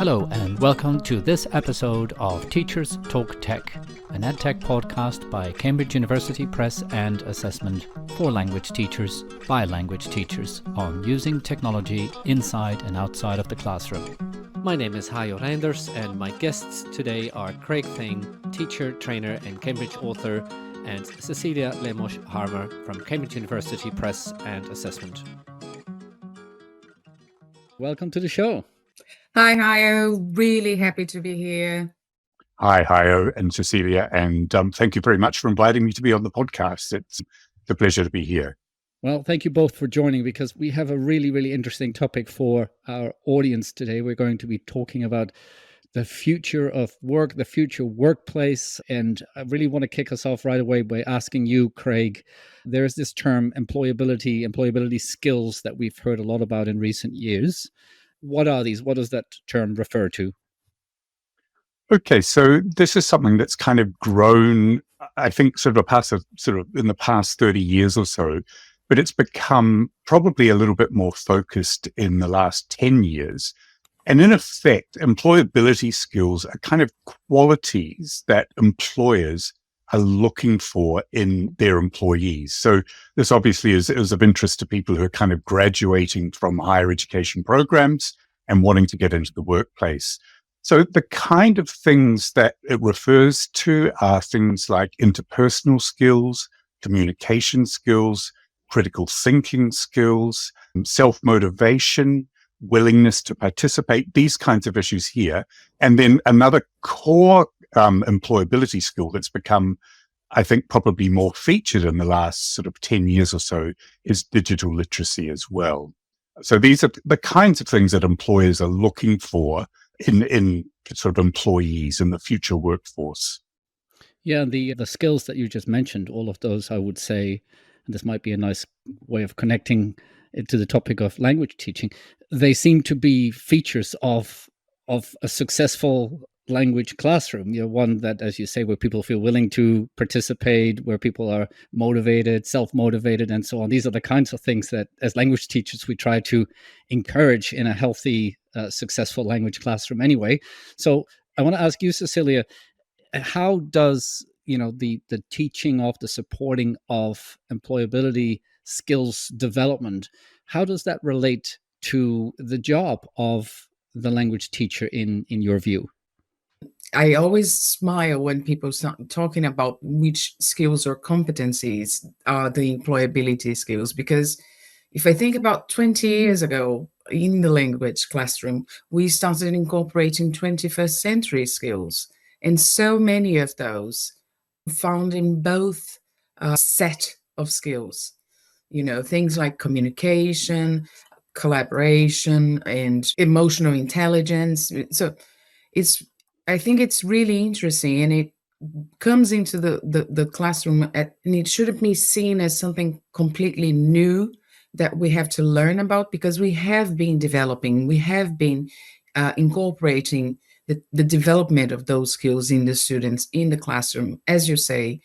Hello and welcome to this episode of Teachers Talk Tech, an EdTech podcast by Cambridge University Press and Assessment for language teachers by language teachers on using technology inside and outside of the classroom. My name is Hajo Reinders and my guests today are Craig Thing, teacher, trainer and Cambridge author, and Cecilia Lemos-Harmer from Cambridge University Press and Assessment. Welcome to the show. Hi, Hajo. Really happy to be here. Hi, Hajo and Cecilia, and thank you very much for inviting me to be on the podcast. It's a pleasure to be here. Well, thank you both for joining because we have a really, really interesting topic for our audience today. We're going to be talking about the future of work, the future workplace, and I really want to kick us off right away by asking you, Craig. There's this term employability skills that we've heard a lot about in recent years. What are these? What does that term refer to? Okay, so this is something that's kind of grown, I think, in the past 30 years or so, but it's become probably a little bit more focused in the last 10 years. And in effect, employability skills are kind of qualities that employers are looking for in their employees. So this obviously is of interest to people who are kind of graduating from higher education programs and wanting to get into the workplace. So the kind of things that it refers to are things like interpersonal skills, communication skills, critical thinking skills, self-motivation, willingness to participate, these kinds of issues here. And then another core employability skill that's become, I think, probably more featured in the last sort of 10 years or so is digital literacy as well. So these are the kinds of things that employers are looking for in sort of employees in the future workforce. Yeah, the skills that you just mentioned, all of those, I would say, and this might be a nice way of connecting it to the topic of language teaching, they seem to be features of a successful language classroom, one that, as you say, where people feel willing to participate, where people are motivated, self-motivated, and so on. These are the kinds of things that, as language teachers, we try to encourage in a healthy, successful language classroom anyway. So I want to ask you, Cecilia, how does the teaching of, the supporting of employability skills development, how does that relate to the job of the language teacher in your view? I always smile when people start talking about which skills or competencies are the employability skills, because if I think about 20 years ago in the language classroom, we started incorporating 21st century skills. And so many of those found in both set of skills, things like communication, collaboration, and emotional intelligence. So I think it's really interesting, and it comes into the classroom, and it shouldn't be seen as something completely new that we have to learn about, because we have been developing, we have been incorporating the development of those skills in the students in the classroom. As you say,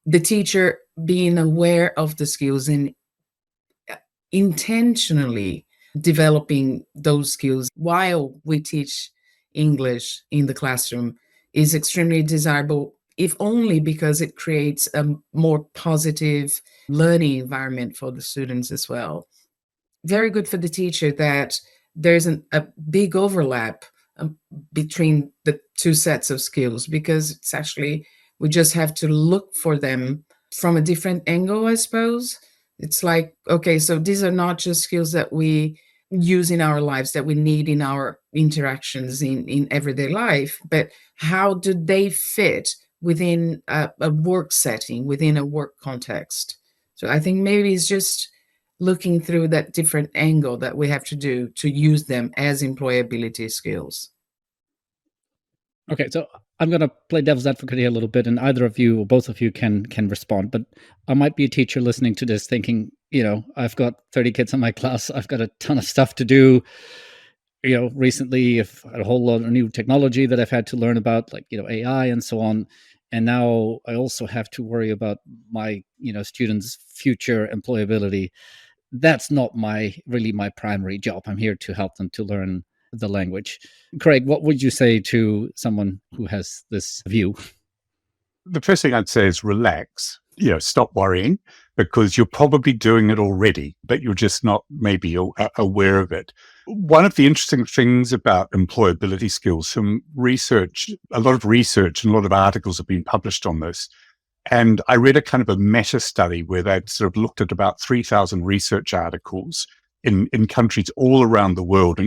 the teacher being aware of the skills and intentionally developing those skills while we teach English in the classroom is extremely desirable, if only because it creates a more positive learning environment for the students as well. Very good for the teacher that there's a big overlap between the two sets of skills, because it's actually, we just have to look for them from a different angle, I suppose. It's like, okay, so these are not just skills that we use in our lives, that we need in our interactions in everyday life, but how do they fit within a work setting, within a work context? So I think maybe it's just looking through that different angle that we have to do to use them as employability skills. Okay, so I'm going to play devil's advocate here a little bit, and either of you or both of you can respond. But I might be a teacher listening to this thinking, I've got 30 kids in my class. I've got a ton of stuff to do. Recently I've had a whole lot of new technology that I've had to learn about, like, AI and so on. And now I also have to worry about my, students' future employability. That's not my primary job. I'm here to help them to learn the language. Craig, what would you say to someone who has this view? The first thing I'd say is relax, stop worrying, because you're probably doing it already, but you're just not maybe aware of it. One of the interesting things about employability skills, some research, a lot of research and a lot of articles have been published on this. And I read a kind of a meta study where they'd sort of looked at about 3,000 research articles in countries all around the world.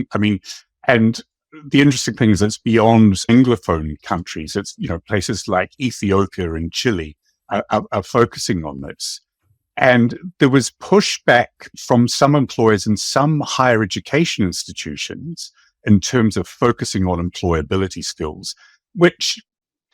And the interesting thing is it's beyond Anglophone countries. It's, places like Ethiopia and Chile are focusing on this. And there was pushback from some employers and some higher education institutions in terms of focusing on employability skills, which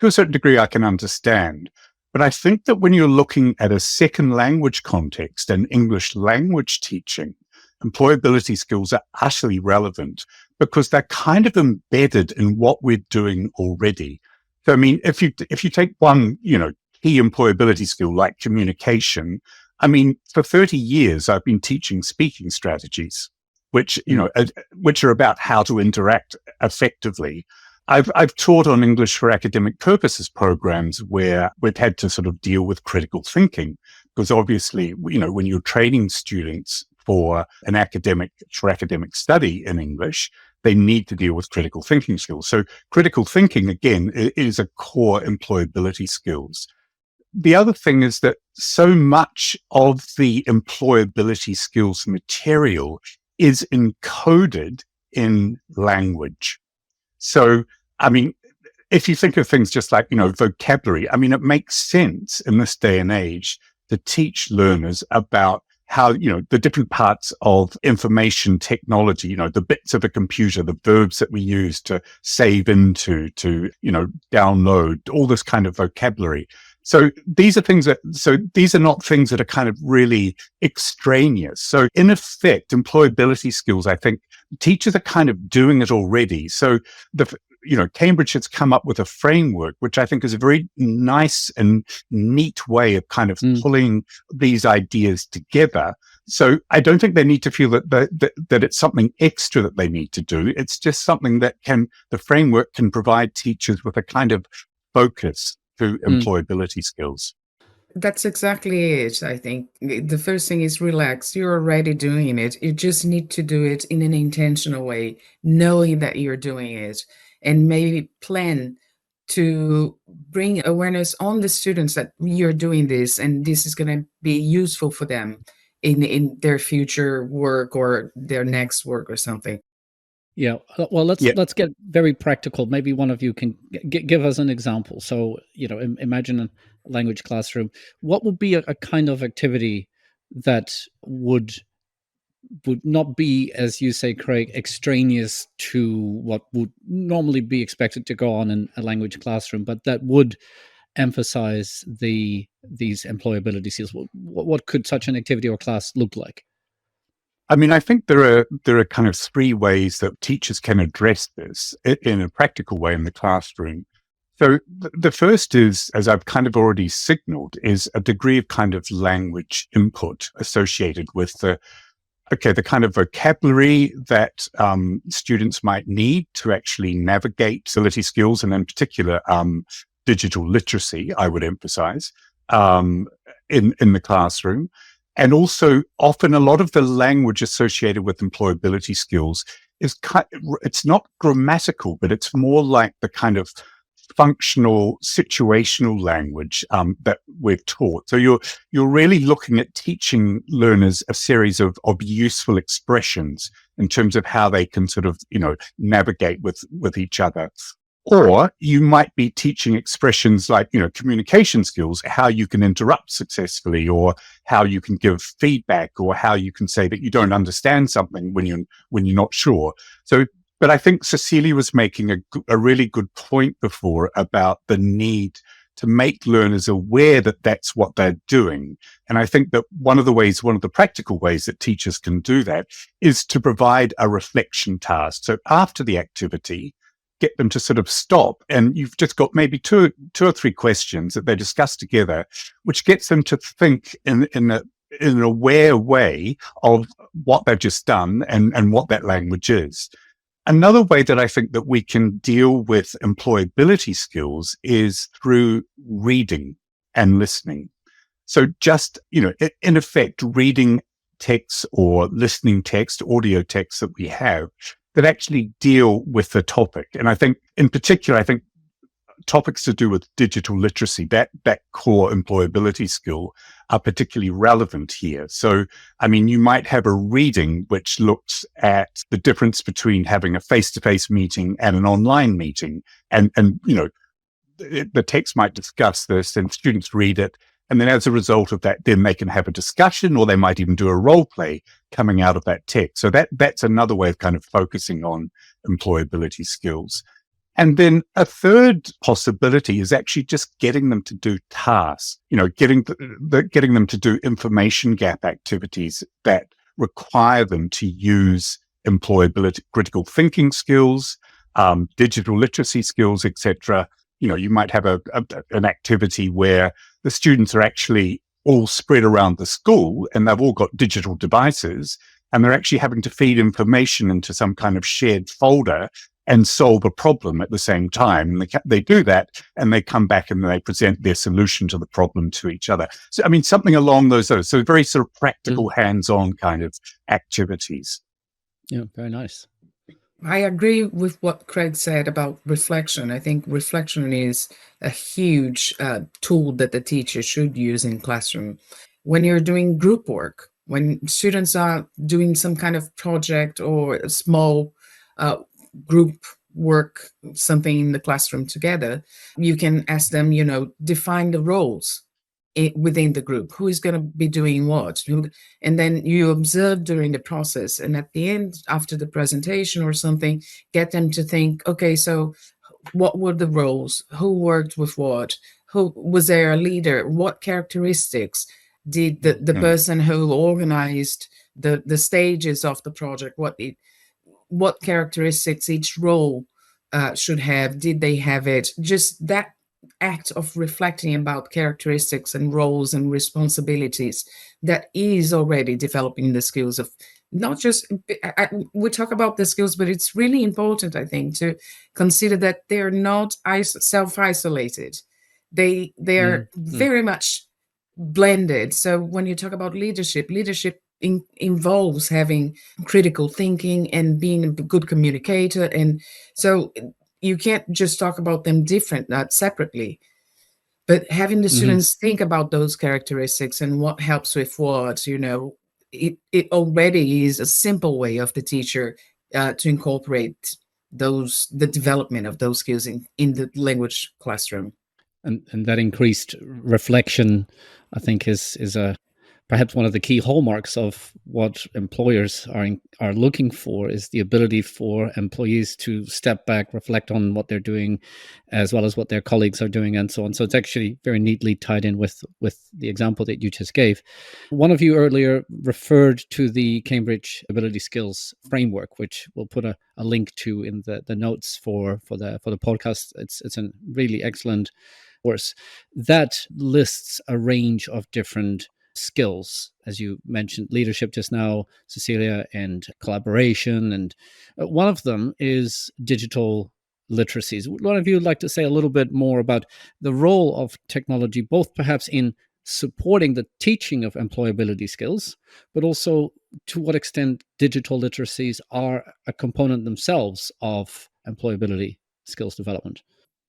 to a certain degree I can understand. But I think that when you're looking at a second language context and English language teaching, employability skills are utterly relevant because they're kind of embedded in what we're doing already. So, if you take one, key employability skill like communication, for 30 years, I've been teaching speaking strategies, which are about how to interact effectively. I've taught on English for academic purposes programs where we've had to sort of deal with critical thinking, because obviously, when you're training students for academic study in English, they need to deal with critical thinking skills. So critical thinking, again, is a core employability skills. The other thing is that so much of the employability skills material is encoded in language. So, if you think of things just like, vocabulary, it makes sense in this day and age to teach learners about how, the different parts of information technology, the bits of a computer, the verbs that we use to save into, to, download, all this kind of vocabulary. So these are not things that are kind of really extraneous. So in effect, employability skills, I think teachers are kind of doing it already. So Cambridge has come up with a framework, which I think is a very nice and neat way of kind of pulling these ideas together. So I don't think they need to feel that it's something extra that they need to do. It's just something that the framework can provide teachers with a kind of focus to employability skills. That's exactly it. I think the first thing is relax. You're already doing it. You just need to do it in an intentional way, knowing that you're doing it, and maybe plan to bring awareness on the students that you're doing this, and this is going to be useful for them in their future work or their next work or something. Yeah. Well, let's get very practical. Maybe one of you can give us an example. So, imagine a language classroom. What would be a kind of activity that would not be, as you say, Craig, extraneous to what would normally be expected to go on in a language classroom, but that would emphasize these employability skills? What could such an activity or class look like? I think there are kind of three ways that teachers can address this in a practical way in the classroom. So the first is, as I've kind of already signaled, is a degree of kind of language input associated with the kind of vocabulary that students might need to actually navigate facility skills, and in particular, digital literacy, I would emphasize, in the classroom. And also, often a lot of the language associated with employability skills it's not grammatical, but it's more like the kind of functional, situational language that we've taught. So you're really looking at teaching learners a series of useful expressions in terms of how they can sort of, navigate with each other. Or you might be teaching expressions like, communication skills, how you can interrupt successfully, or how you can give feedback, or how you can say that you don't understand something when you're not sure. So, but I think Cecilia was making a really good point before about the need to make learners aware that that's what they're doing. And I think that one of the practical ways that teachers can do that is to provide a reflection task. So after the activity, get them to sort of stop, and you've just got maybe two or three questions that they discuss together, which gets them to think in an aware way of what they've just done and what that language is. Another way that I think that we can deal with employability skills is through reading and listening. So just, in effect, reading texts or listening text, audio texts that we have that actually deal with the topic. And I think in particular, topics to do with digital literacy, that core employability skill, are particularly relevant here. So, you might have a reading which looks at the difference between having a face-to-face meeting and an online meeting. And the text might discuss this and students read it. And then as a result of that, then they can have a discussion, or they might even do a role play coming out of that text. So that's another way of kind of focusing on employability skills. And then a third possibility is actually just getting them to do tasks, getting them to do information gap activities that require them to use employability, critical thinking skills, digital literacy skills, etc. You might have an activity where the students are actually all spread around the school and they've all got digital devices, and they're actually having to feed information into some kind of shared folder and solve a problem at the same time. And they do that, and they come back and they present their solution to the problem to each other. So, something along those lines. So very sort of practical, hands-on kind of activities. Yeah, very nice. I agree with what Craig said about reflection. I think reflection is a huge tool that the teacher should use in classroom. When you're doing group work, when students are doing some kind of project or a small group work, something in the classroom together, you can ask them, define the roles within the group. Who is going to be doing what? And then you observe during the process. And at the end, after the presentation or something, get them to think, okay, so what were the roles? Who worked with what? Who was there a leader? What characteristics did the person who organized the stages of the project, what characteristics each role should have? Did they have it? Just that act of reflecting about characteristics and roles and responsibilities, that is already developing the skills of not just, we talk about the skills, but it's really important, I think, to consider that they're not self-isolated. They are very much blended. So when you talk about leadership involves having critical thinking and being a good communicator. And so you can't just talk about them separately, but having the students think about those characteristics and what helps with what, it already is a simple way of the teacher to incorporate the development of those skills in the language classroom. And that increased reflection, I think, is perhaps one of the key hallmarks of what employers are looking for, is the ability for employees to step back, reflect on what they're doing, as well as what their colleagues are doing, and so on. So it's actually very neatly tied in with the example that you just gave. One of you earlier referred to the Cambridge Ability Skills Framework, which we'll put a link to in the notes for the podcast. It's a really excellent course that lists a range of different skills, as you mentioned, leadership just now, Cecilia, and collaboration. And one of them is digital literacies. Would one of you like to say a little bit more about the role of technology, both perhaps in supporting the teaching of employability skills, but also to what extent digital literacies are a component themselves of employability skills development?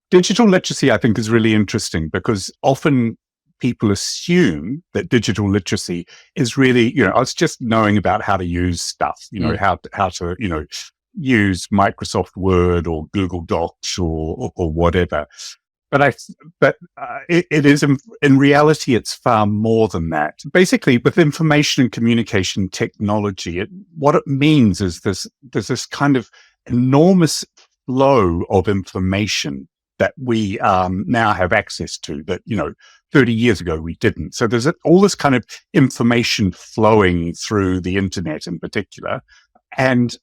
Digital literacy, I think, is really interesting because often people assume that digital literacy is really, it's just knowing about how to use stuff, how to, use Microsoft Word or Google Docs or whatever. But it is, in reality, it's far more than that. Basically, with information and communication technology, what it means is there's this kind of enormous flow of information that we now have access to that, 30 years ago we didn't. So there's all this kind of information flowing through the internet in particular. And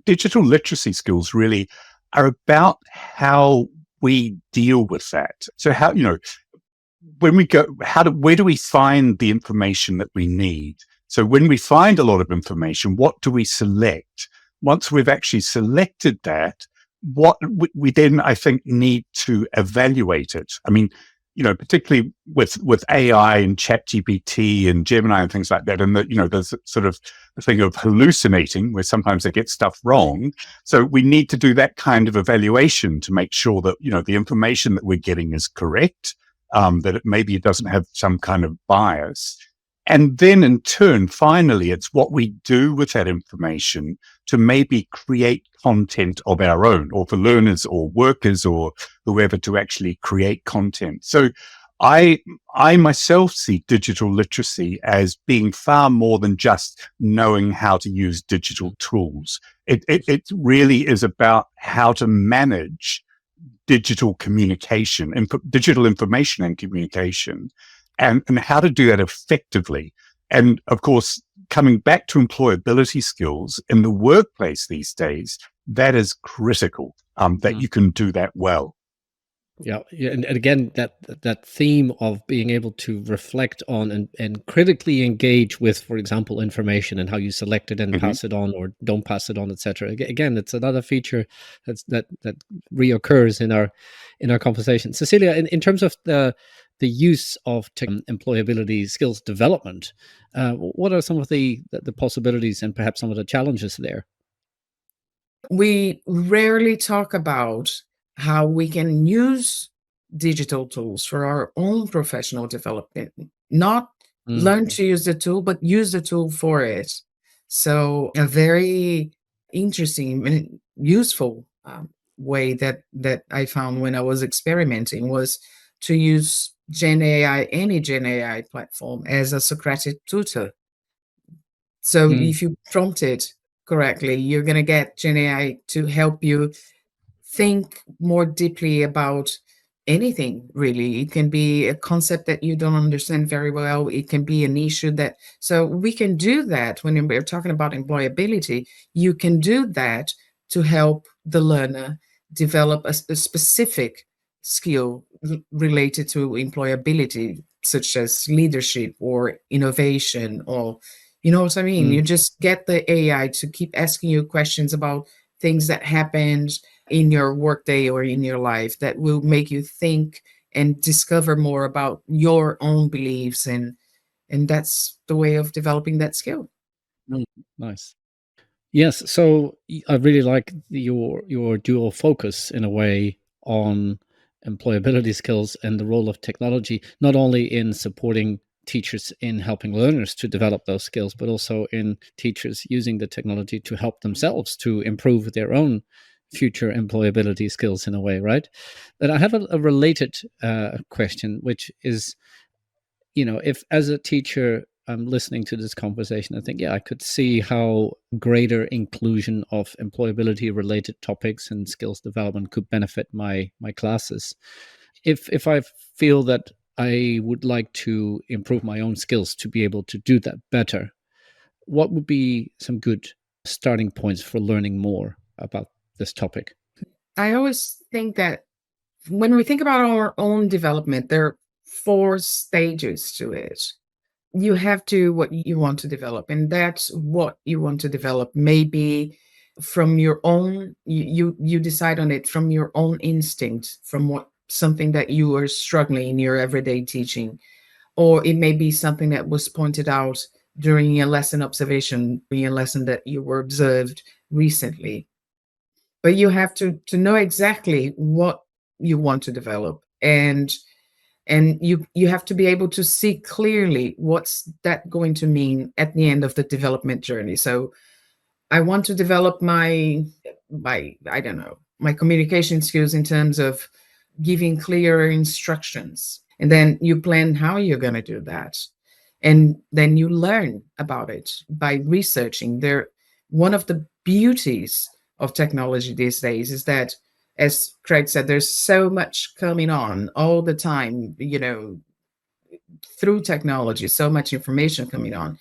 digital literacy skills really are about how we deal with that. So how, when we go, where do we find the information that we need? So when we find a lot of information, what do we select? once we've actually selected that, what we then, I think, need to evaluate it. I mean, particularly with AI and ChatGPT and Gemini and things like that, and there's sort of the thing of hallucinating where sometimes they get stuff wrong. So we need to do that kind of evaluation to make sure that, the information that we're getting is correct, that maybe it doesn't have some kind of bias. And then in turn, finally, it's what we do with that information to maybe create content of our own, or for learners or workers or whoever to actually create content. So I myself see digital literacy as being far more than just knowing how to use digital tools. It really is about how to manage digital communication and digital information and communication, and how to do that effectively. And of course, coming back to employability skills in the workplace these days, that is critical, that you can do that well. Yeah, and again, that theme of being able to reflect on and critically engage with, for example, information and how you select it and pass it on or don't pass it on, etc. Again, it's another feature that reoccurs in our conversation. Cecilia, in terms of the use of employability skills development, what are some of the possibilities and perhaps some of the challenges there? We rarely talk about how we can use digital tools for our own professional development, not learn to use the tool, but use the tool for it. So a very interesting and useful way that I found when I was experimenting was to use Gen AI, any Gen AI platform, as a Socratic tutor. So if you prompt it correctly, you're going to get Gen AI to help you think more deeply about anything, really. It can be a concept that you don't understand very well. It can be an issue so we can do that when we're talking about employability. You can do that to help the learner develop a specific skill related to employability, such as leadership or innovation, or, you know what I mean? You just get the AI to keep asking you questions about things that happened in your workday or in your life that will make you think and discover more about your own beliefs, and that's the way of developing that skill. Nice. Yes, so I really like your dual focus in a way on employability skills and the role of technology, not only in supporting teachers in helping learners to develop those skills, but also in teachers using the technology to help themselves to improve their own future employability skills in a way, right? But I have a related question, which is, if as a teacher I'm listening to this conversation, I think, I could see how greater inclusion of employability related topics and skills development could benefit my classes. If I feel that I would like to improve my own skills to be able to do that better, what would be some good starting points for learning more about this topic? I always think that when we think about our own development, there are 4 stages to it. You have to what you want to develop, and that's what you want to develop. Maybe from your own, you decide on it from your own instinct, from something that you are struggling in your everyday teaching, or it may be something that was pointed out during a lesson observation, during a lesson that you were observed recently. But you have to know exactly what you want to develop, and you have to be able to see clearly what's that going to mean at the end of the development journey. So I want to develop my I don't know, my communication skills in terms of giving clearer instructions, and then you plan how you're going to do that, and then you learn about it by researching. One of the beauties of technology these days is that, as Craig said, there's so much coming on all the time, through technology, so much information coming on.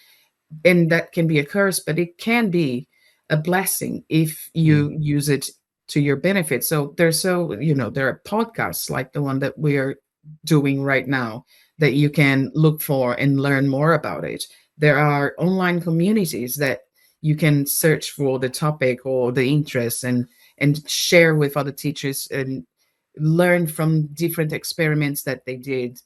And that can be a curse, but it can be a blessing if you use it to your benefit. So there are podcasts like the one that we're doing right now that you can look for and learn more about it. There are online communities that you can search for the topic or the interest and share with other teachers and learn from different experiments that they did.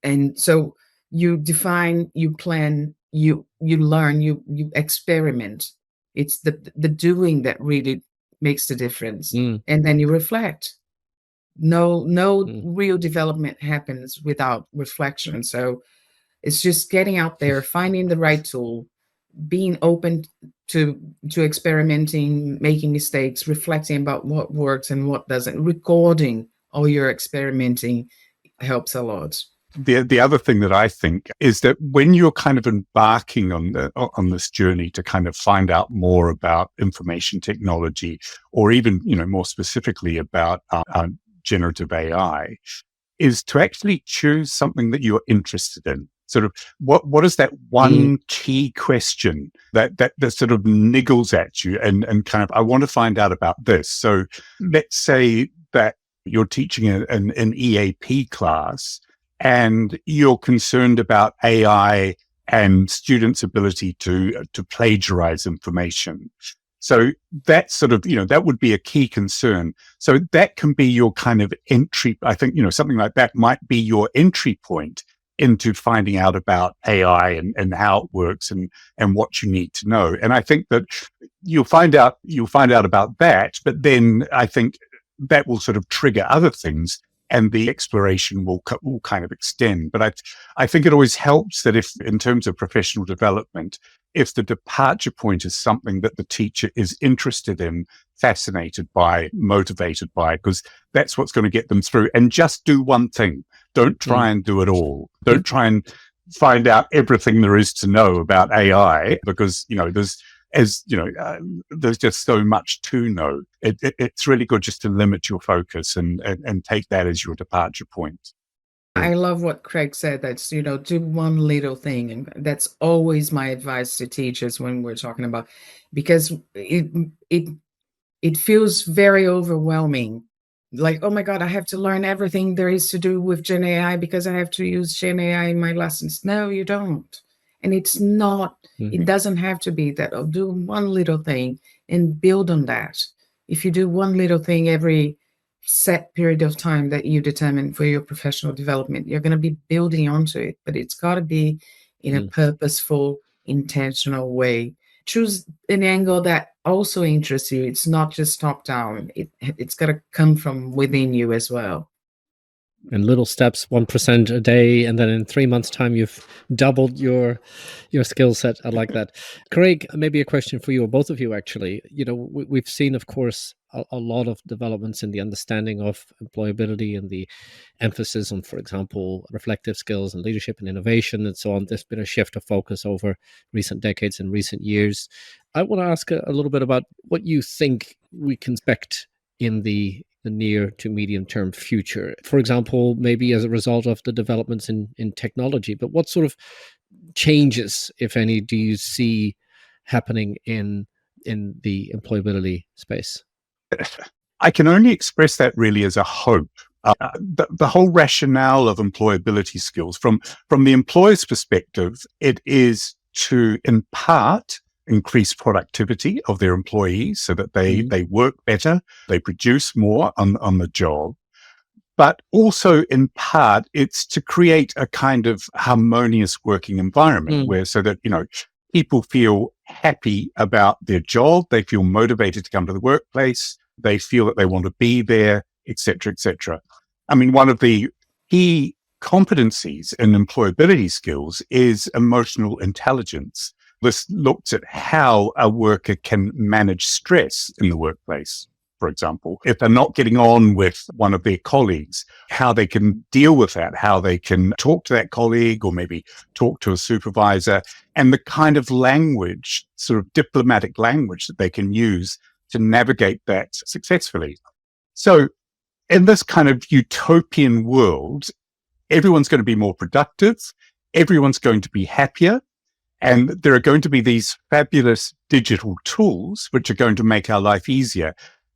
And so you define, you plan, you learn, you experiment. It's the doing that really makes the difference. Mm. And then you reflect. No Mm. real development happens without reflection. So it's just getting out there, finding the right tool, being open to experimenting, making mistakes, reflecting about what works and what doesn't, recording all your experimenting helps a lot. The other thing that I think is that when you're kind of embarking on this journey to kind of find out more about information technology, or even, you know, more specifically about generative AI, is to actually choose something that you're interested in. Sort of what is that one key question that sort of niggles at you and kind of, I want to find out about this. So let's say that you're teaching an EAP class and you're concerned about AI and students' ability to plagiarize information. So that's sort of, you know, that would be a key concern. So that can be your kind of entry. I think, you know, something like that might be your entry point into finding out about AI and how it works and what you need to know. And I think that you'll find out about that, but then I think that will sort of trigger other things and the exploration will kind of extend. But I think it always helps that if, in terms of professional development, if the departure point is something that the teacher is interested in, fascinated by, motivated by, because that's what's going to get them through. And just do one thing. Don't try and do it all. Don't try and find out everything there is to know about AI, because, you know, there's just so much to know. It's really good just to limit your focus and take that as your departure point. I love what Craig said. That's, you know, do one little thing. And that's always my advice to teachers when we're talking about, because it feels very overwhelming. Like, oh my God, I have to learn everything there is to do with Gen AI because I have to use Gen AI in my lessons. No, you don't. And it's not, it doesn't have to be that. I'll do one little thing and build on that. If you do one little thing every set period of time that you determine for your professional development, you're going to be building onto it, but it's got to be in a purposeful, intentional way. Choose an angle that also interests you. It's not just top down. It's got to come from within you as well. In little steps, 1% a day, and then in 3 months' time, you've doubled your skill set. I like that. Craig, maybe a question for you, or both of you, actually. You know, we've seen, of course, a lot of developments in the understanding of employability and the emphasis on, for example, reflective skills and leadership and innovation and so on. There's been a shift of focus over recent decades and recent years. I want to ask a little bit about what you think we can expect in the near to medium term future. For example, maybe as a result of the developments in technology, but what sort of changes, if any, do you see happening in the employability space? I can only express that really as a hope. The whole rationale of employability skills from the employer's perspective, it is to, in part, increase productivity of their employees so that they work better, they produce more on the job. But also, in part, it's to create a kind of harmonious working environment where, so that, you know, people feel happy about their job, they feel motivated to come to the workplace, they feel that they want to be there, etc., etc. I mean, one of the key competencies in employability skills is emotional intelligence. This looks at how a worker can manage stress in the workplace, for example. If they're not getting on with one of their colleagues, how they can deal with that, how they can talk to that colleague or maybe talk to a supervisor, and the kind of language, sort of diplomatic language that they can use to navigate that successfully. So in this kind of utopian world, everyone's going to be more productive, everyone's going to be happier, and there are going to be these fabulous digital tools which are going to make our life easier.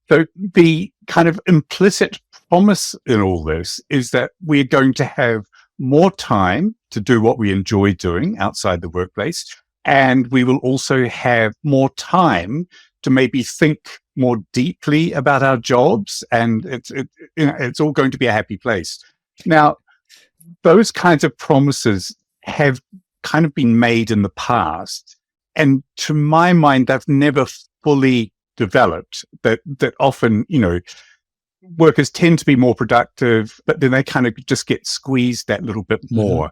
So the kind of implicit promise in all this is that we're going to have more time to do what we enjoy doing outside the workplace. And we will also have more time to maybe think more deeply about our jobs, and it's all going to be a happy place. Now, those kinds of promises have kind of been made in the past, and to my mind, they've never fully developed. That often, workers tend to be more productive, but then they kind of just get squeezed that little bit more.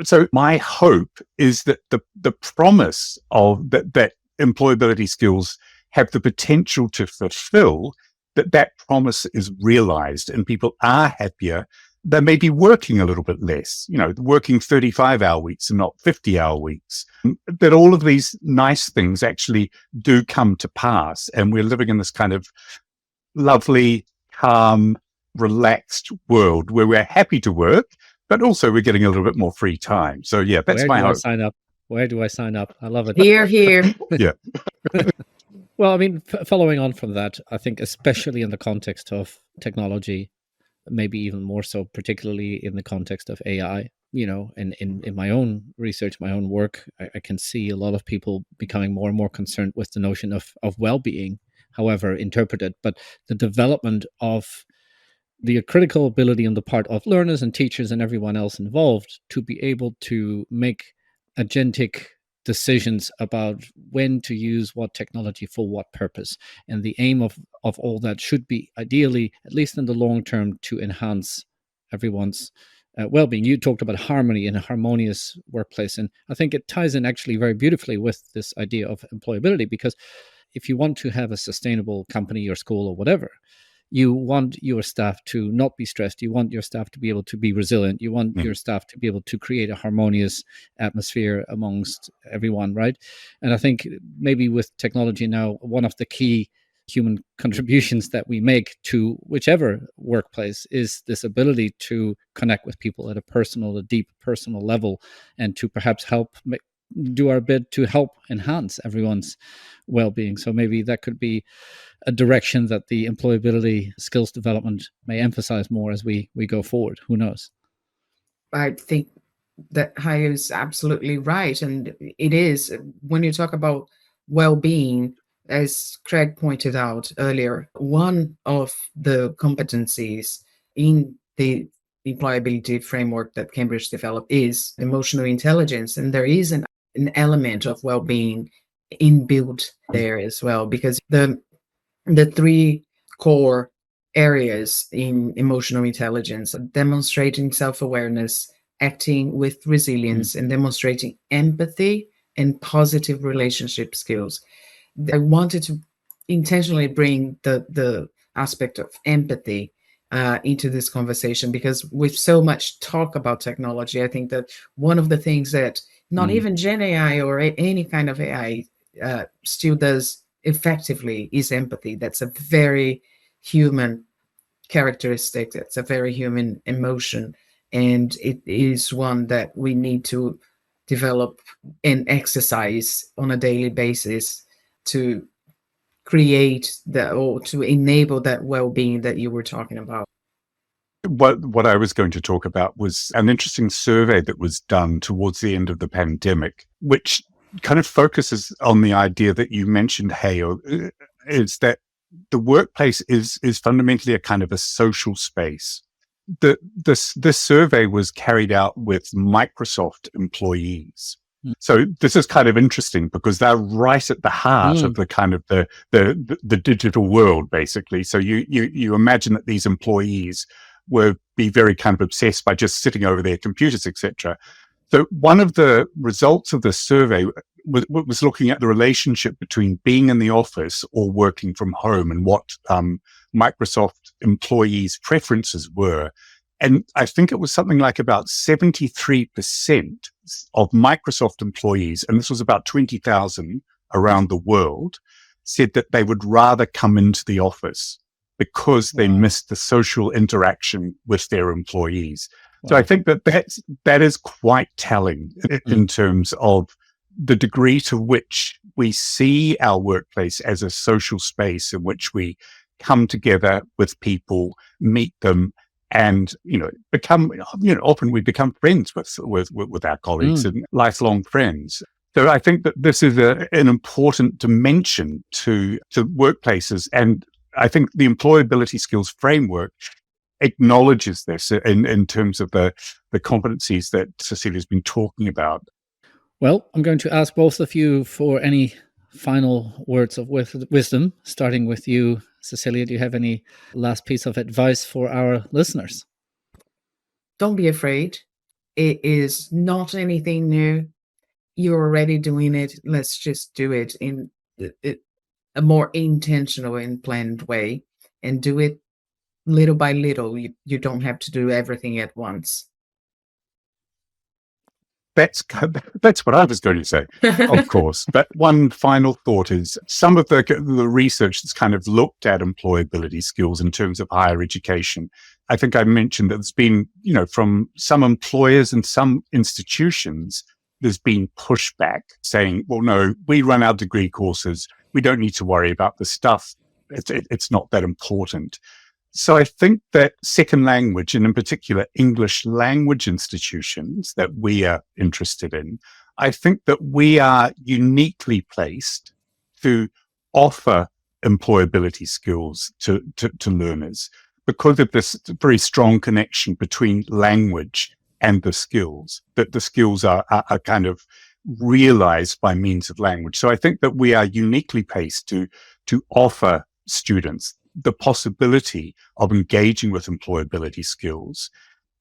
So my hope is that the promise of that employability skills have the potential to fulfill, that promise is realized and people are happier. They may be working a little bit less, working 35-hour weeks and not 50-hour weeks. That all of these nice things actually do come to pass. And we're living in this kind of lovely, calm, relaxed world where we're happy to work, but also we're getting a little bit more free time. So yeah, that's my hope. Where do I sign up? I love it. Here. Yeah. Well, I mean, following on from that, I think especially in the context of technology, maybe even more so, particularly in the context of AI, and in my own research, my own work, I can see a lot of people becoming more and more concerned with the notion of well-being, however interpreted, but the development of the critical ability on the part of learners and teachers and everyone else involved to be able to make agentic decisions about when to use what technology for what purpose. And the aim of all that should be ideally, at least in the long term, to enhance everyone's well-being. You talked about harmony in a harmonious workplace. And I think it ties in actually very beautifully with this idea of employability, because if you want to have a sustainable company or school or whatever, you want your staff to not be stressed. You want your staff to be able to be resilient. You want your staff to be able to create a harmonious atmosphere amongst everyone, right? And I think maybe with technology now, one of the key human contributions that we make to whichever workplace is this ability to connect with people at a deep personal level, and to perhaps help do our bit to help enhance everyone's well-being. So maybe that could be a direction that the employability skills development may emphasize more as we go forward. Who knows? I think that Hayo is absolutely right. And it is, when you talk about well-being, as Craig pointed out earlier, one of the competencies in the employability framework that Cambridge developed is emotional intelligence. And there is an element of well-being inbuilt there as well, because the three core areas in emotional intelligence are demonstrating self-awareness, acting with resilience, and demonstrating empathy and positive relationship skills. I wanted to intentionally bring the aspect of empathy into this conversation, because with so much talk about technology, I think that one of the things that not even Gen AI or any kind of AI still does effectively is empathy. That's a very human characteristic. That's a very human emotion. And it is one that we need to develop and exercise on a daily basis to create that, or to enable that well-being that you were talking about. What I was going to talk about was an interesting survey that was done towards the end of the pandemic, which kind of focuses on the idea that you mentioned, Hayo, is that the workplace is fundamentally a kind of a social space. This survey was carried out with Microsoft employees. So this is kind of interesting because they're right at the heart of the kind of the digital world, basically. So you imagine that these employees will be very kind of obsessed by just sitting over their computers, etc. So one of the results of the survey was looking at the relationship between being in the office or working from home, and what Microsoft employees' preferences were. And I think it was something like about 73% of Microsoft employees, and this was about 20,000 around the world, said that they would rather come into the office because they missed the social interaction with their employees. So I think that is quite telling in terms of the degree to which we see our workplace as a social space in which we come together with people, meet them, and become often we become friends with our colleagues and lifelong friends. So I think that this is an important dimension to workplaces. And I think the employability skills framework acknowledges this in terms of the competencies that Cecilia's been talking about. Well, I'm going to ask both of you for any final words of wisdom, starting with you, Cecilia. Do you have any last piece of advice for our listeners? Don't be afraid. It is not anything new. You're already doing it. Let's just do it in a more intentional and planned way, and do it little by little. You don't have to do everything at once. That's what I was going to say, of course. But one final thought is some of the research that's kind of looked at employability skills in terms of higher education. I think I mentioned that there's been, from some employers and some institutions, there's been pushback saying, well, no, we run our degree courses. We don't need to worry about the stuff. It's not that important. So I think that second language, and in particular English language institutions that we are interested in, I think that we are uniquely placed to offer employability skills to learners because of this very strong connection between language and the skills, that the skills are kind of realized by means of language. So I think that we are uniquely placed to offer students the possibility of engaging with employability skills.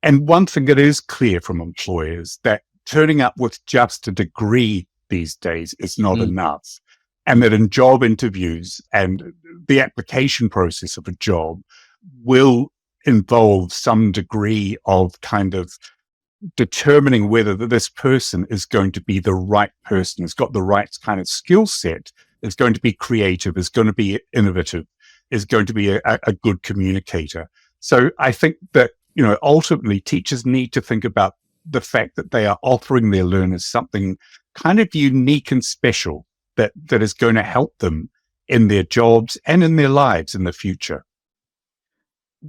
And one thing that is clear from employers, that turning up with just a degree these days is not enough. And that in job interviews and the application process of a job will involve some degree of kind of determining whether this person is going to be the right person, has got the right kind of skill set, is going to be creative, is going to be innovative, is going to be a good communicator. So I think that, ultimately teachers need to think about the fact that they are offering their learners something kind of unique and special that is going to help them in their jobs and in their lives in the future.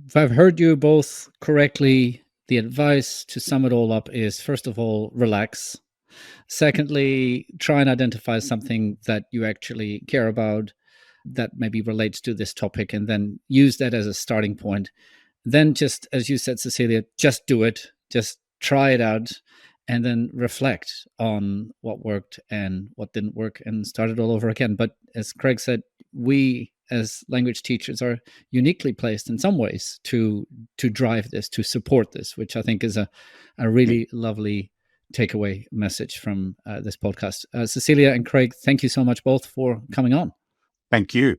If I've heard you both correctly, the advice to sum it all up is, first of all, relax. Secondly, try and identify something that you actually care about that maybe relates to this topic, and then use that as a starting point. Then just, as you said, Cecilia, just do it, just try it out, and then reflect on what worked and what didn't work and start it all over again. But as Craig said, we as language teachers are uniquely placed in some ways to drive this, to support this, which I think is a really lovely takeaway message from this podcast. Cecilia and Craig, thank you so much both for coming on. Thank you.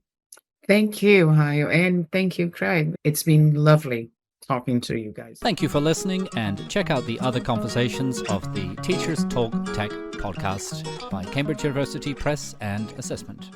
Thank you, Hayo, and thank you, Craig. It's been lovely talking to you guys. Thank you for listening, and check out the other conversations of the Teachers Talk Tech podcast by Cambridge University Press and Assessment.